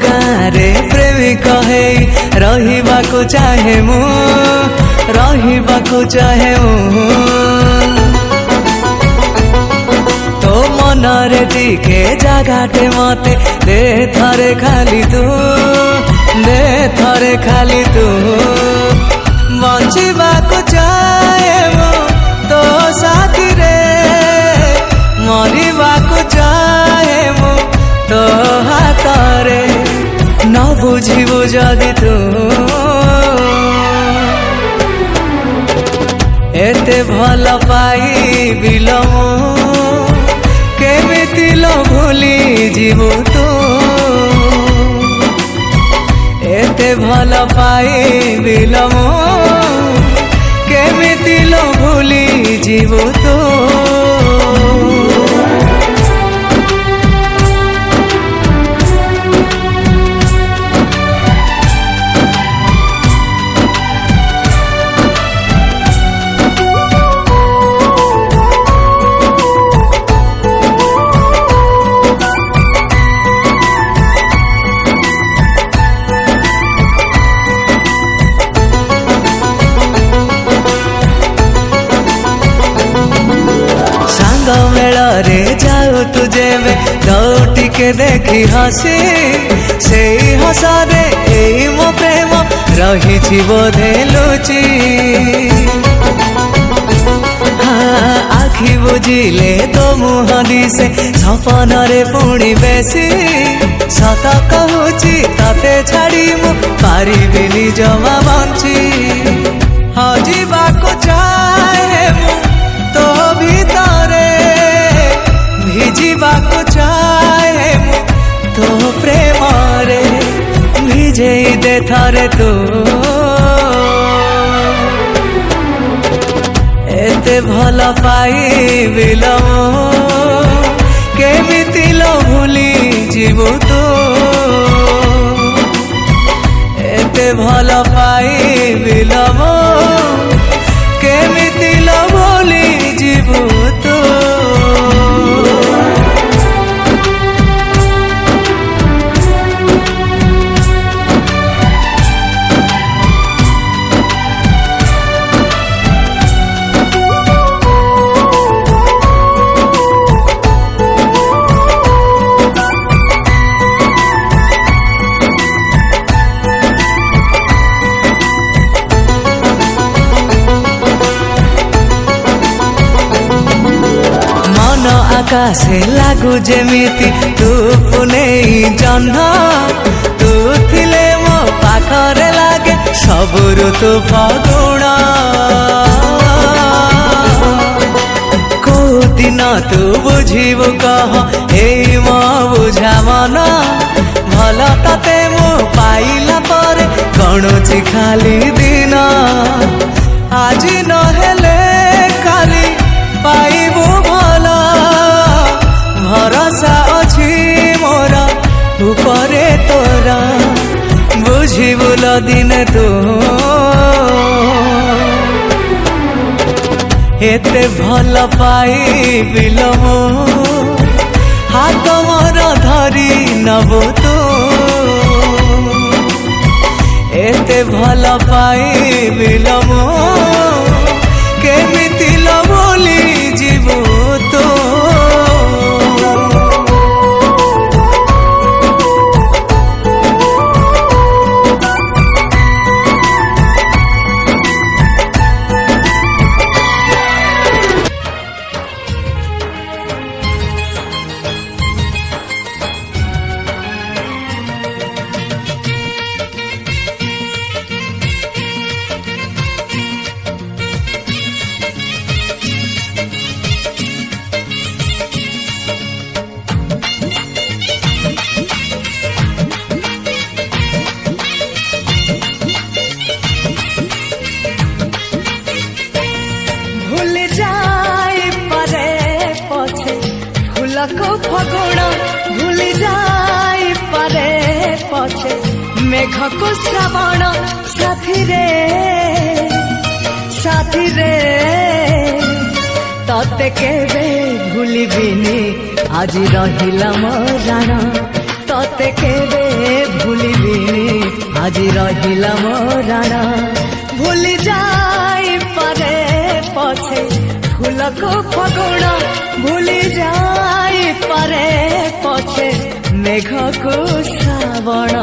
गारे प्रेमिक है रहिबा को चाहे मु रहिबा को चाहे मु तो मनरे टिके जगाटे मते दे थरे खाली तू दे थरे खाली तू बंचिबा को चाहे मु तो साथी रे मरिबा को चाहे मु तो हातरे न बुझिबु जदि तू एते भल पाई बिलमु केमिति लो भूली जीवु तू एते भल पाई बिलमु केमिति लो भूली जीवु तू मेलरे जाऊ तुझे दौटी के देखी हसी से हसरे ए मो प्रेम रही बोधे लुचि आखि बुझिले तो मुह दिसे सपन रे पुणी बेसी सत कहूची तते छाड़ी मु पारिबिनी जमा बंची हजिबा को चाहे मु तो भीतरे भिजिबा को चाहे मु तो प्रेम रे भिजे दे थरे तू एते भल पाई बिलमु केमिति लो भूली जीवु तू एते भल पाई बिलमु केमिति लो भूली जीवु तू आकाशे लागू जेमिति तू पुने जह्न तू थिले मो पाखरे लागे सबु ऋतु फगुण को दिन तू बुझिबु कह ए मो बुझा मन भल तते मो पाइला पर गणुची खाली दिन आज नहेले काली पाइबु भल भरोसा अछि मोरा उपरे तोरा बुझिबुल दिन तू एते भल पाई बिलमु हाथ मोर धरी नबु तू एते भल पाई बिलमु केमिति लो भूली जीवु तू को फगुण भूल जाई पारे पछे मेघ को श्रावण साथी रे तते केबे भूलिबिनी आज रहिला मो जान तते केबे भूलिबिनी आज रहिला मोराण भूली जाई पारे पछे फूलको फगुण भूली जाई पारे पछे मेघको श्रावण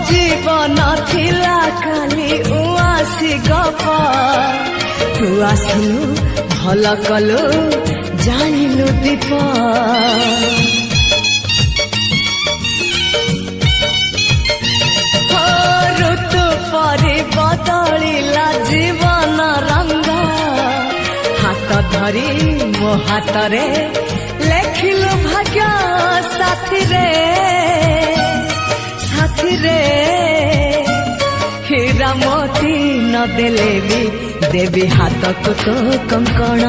जीवन थिला काली उआसी गप तू आसिलु भल कलु जानिलु दीप ऋतु परि बदलिला जीवन रंग हाथ धरी मो हाथ रे लेखिलु भाग्य साथी रे रे हीरा मोती न देले भी देवी हाथ को तो कंकण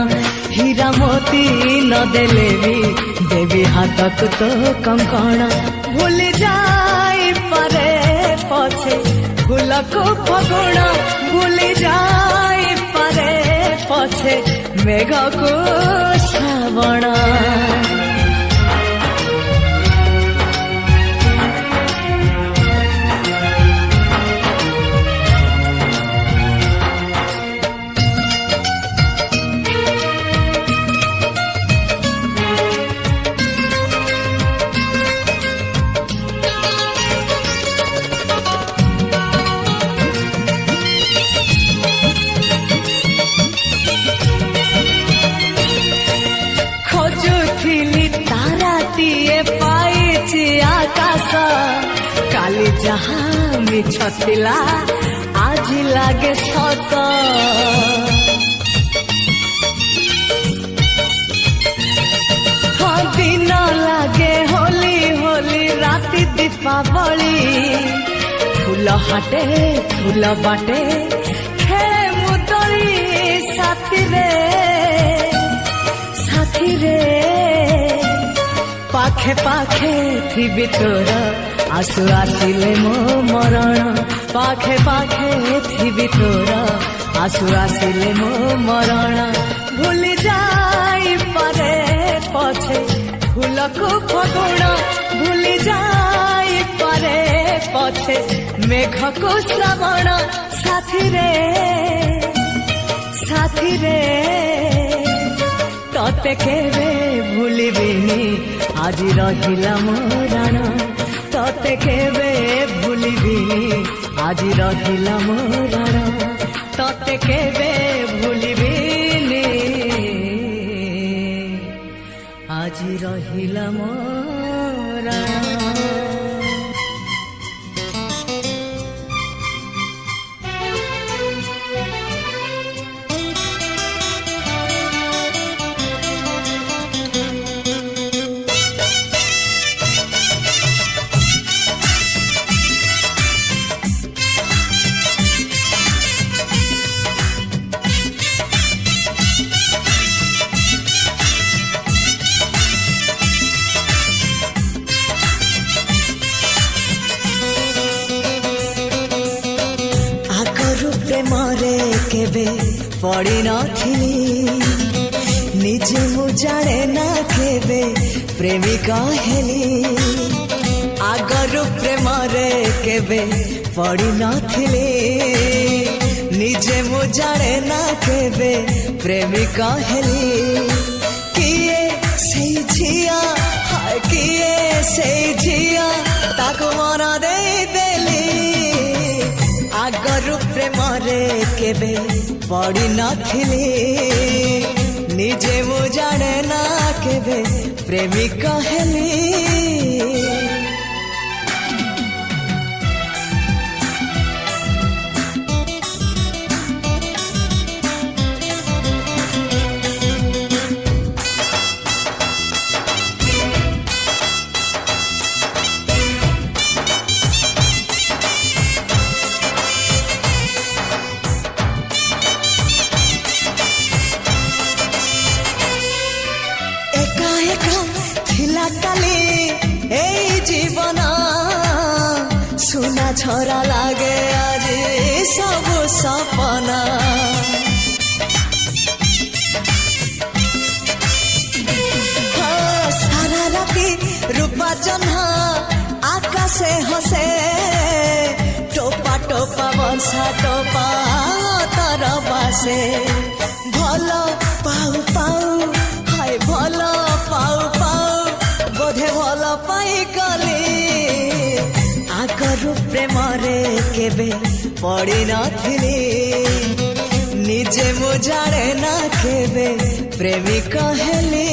हीरा मोती न देले भी देवी हाथ को तो कंकण भूल जाई पारे पछे फूल को फगुण भूल जाई पारे पछे मेघ को श्रावण आकाश काली जहाँ मिछ थिला आज लागे सत हाँ दिन लागे होली होली राति दीपावली फूल हाटे फूल बाटे खेले मुदली साथी रे पाखे पाखे थी तोर आसु आसिले मो मरण पाखे पाखे थी तोर आसु आसिले मो मरण भूल जाई पारे पछे फूल को फगुण भूल जाई पारे पछे मेघ को श्रावण साथी रे तते केबे भूलिबिनी आज रहिला मोराण तते केबे भूलिबिनी आज रहिला मोराण तते केबे भूलिबिनी आज रहिला मोराण प्रेमरे केबे पड़ी नथिली निजे मु जाने ना केबे प्रेमिका हेली आगरु प्रेमरे केबे पड़ी नथिली निजे मु जाने ना केबे प्रेमिका हेली किए सेई झिया हाय किए सेई झिया ताको मन दे देली आगरु प्रेमरे केबे पड़ी नथिली निजे मु जाने ना केबे प्रेमिका हेली एका थिला काली এই জীবন सुना झरा लागे आज सब सपना सारा राती रूपा जन्हा आकाशे हसे टोपा टोपा बंसा टोपा तर बासे भल पाऊ पाऊ हाय भल पाऊ पाऊ बोधे भल पाई गली आगरु प्रेम रे केबे पड़ी नथिली निजे मु जाने ना केबे प्रेमिक हेली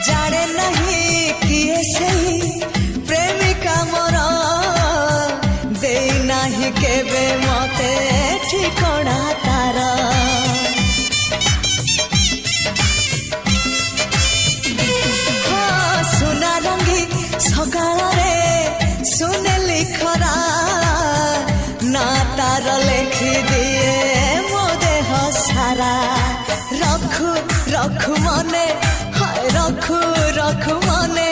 जाने नहीं किए सही प्रेमिका मोरा दे नहीं केबे मते ठिकଣା तारा सुना रंगी सकाळ रे सुने लिखरा ना तार लिखि दिए मो देह सारा रखु रखु मने रखु रखु मने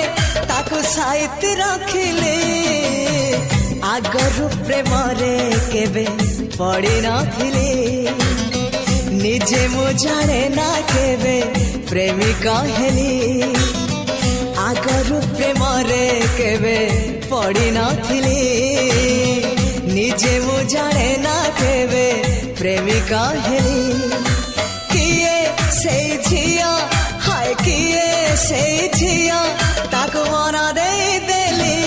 ताकु साइति रखिले आगरु प्रेम रे केबे पड़ी नथिले निजे मु जाने ना केबे प्रेमिका हेली आगरु प्रेम रे केबे पड़ी नथिले निजे मु जाने ना केबे प्रेमिका हेली किए से झिया हाय किए से झिया ताको मना दे देली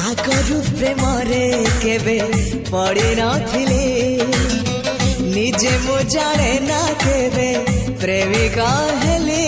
आगरु प्रेम रे केबे पड़ी नथिले निजे मु जाने ना केबे प्रेमिका हेली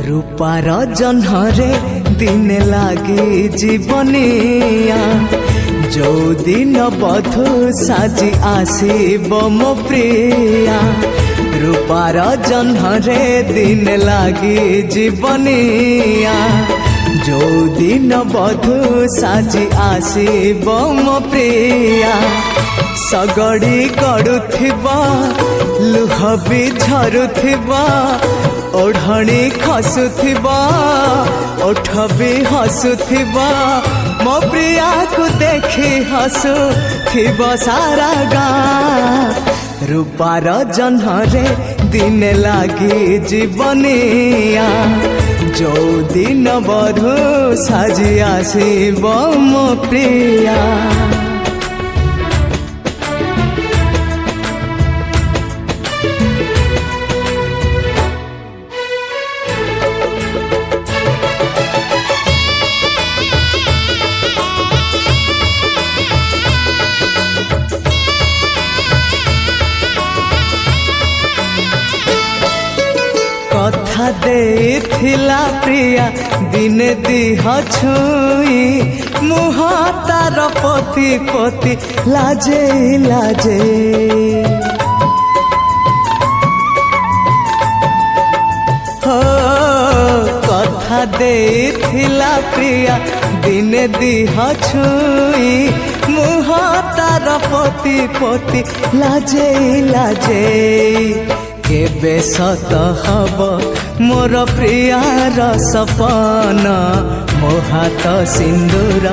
रूपार जन्हरे दिन लागे जीवनिया जो दिन बधु साजी आसीब मो प्रिया रूपार जन्हरे दिन लागे जीवनिया जो दिन बधु साजी आसीब मो प्रिया सगड़ी गड़ुथिबा लुह भी झरुथिबा ओढ़णी खसुथिबा ओठ भी हसुथिबा मो प्रिया को देखी हसुथिबा सारा गाँ रूपार जन्हरे दिन लागी जीवनिया जो दिन बधु साजी आसीब मो प्रिया कथा देथिला प्रिया दिने दिह छुई मुह तार पति पति लाजे लाजे हो कथा देथिला प्रिया दिने दिह छुई मुह तार पति पति लाजे लाजे केबे सत हब मोर प्रियार सपन मो हाथ सिंदूर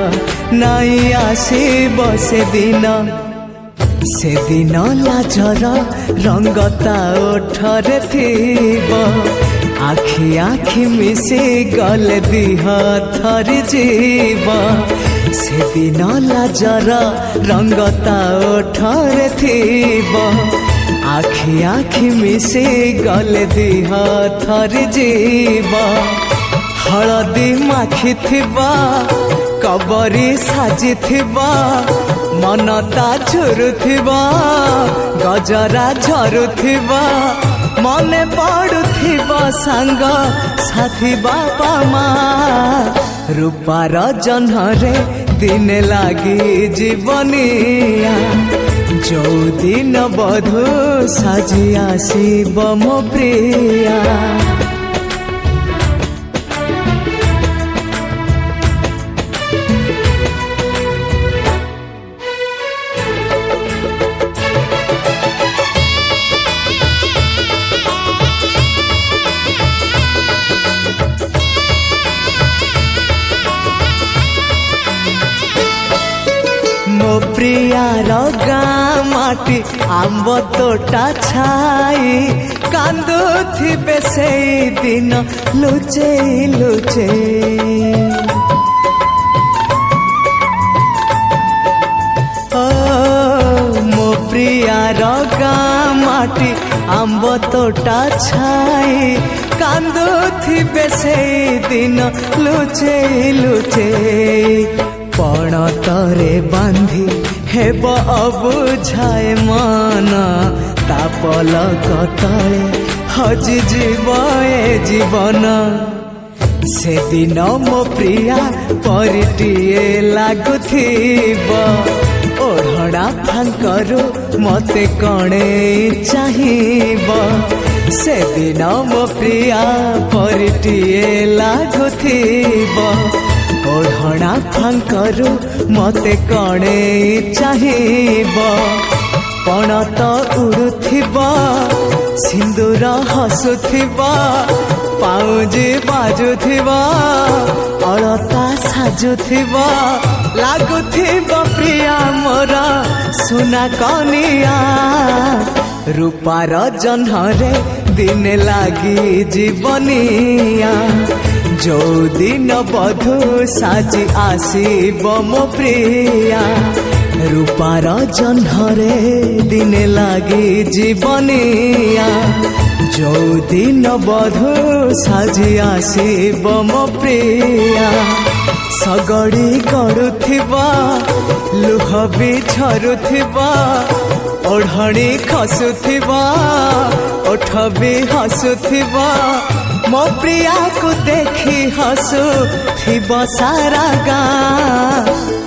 नाई आसीब से दिन लाजर रंगता ओठरे थीब आखि आखि मिसी गले दिह थरी जीव से दिन लाजर रंगता ओठरे थीब आखि आखि मिसी गले दिह थरी जीव हलदी माखी थिबा कबरी साजी थिबा मनता झुरुथिबा गजरा झरुथिबा मने पड़ुथिबा सांग साथी बापा माँ रूपार जन्हरे दिन लागी जीवनिया जो दिन बधू साजी आसीब मो प्रिया मो प्रियार गाँ माटी आंब तोटा छाई कांदुथिबे से दिन लुचे लुचे मो प्रियार गाँ माटी आंब तोटा छाई कांदुथिबे से दिन लुचे लुचे पण तरे बांधी हेब अबुझाए मन तापल कतले हजि जीव ए जीवन से दिन मो प्रिया परिटिए लागुथिब ओढ़णा फांकरु मते कणे चाहिब से दिन मो प्रिया परिटिए लागुथिब ओढ़णा फांकरु मते कणे चाहिब पण तो उड़ुथिबा सिंदूर हसुथिबा पाउजी बाजुथिबा अलता साजुथिबा लागुथिबा प्रिया मोरा सुना कनिया रूपार जन्हरे दिन लागी जीवनिया जो दिन बधू साजी आसीब मो प्रिया रूपार जन्हरे दिन लागी जीवनिया जो दिन बधू साजी आसीब मो प्रिया सगड़ी गड़ुथिबा लुह भी झरुथिबा ओढ़णी खसुथिबा ओठ भी हसुथिबा मो प्रिया को देखी हसु थिबा सारा गाँ।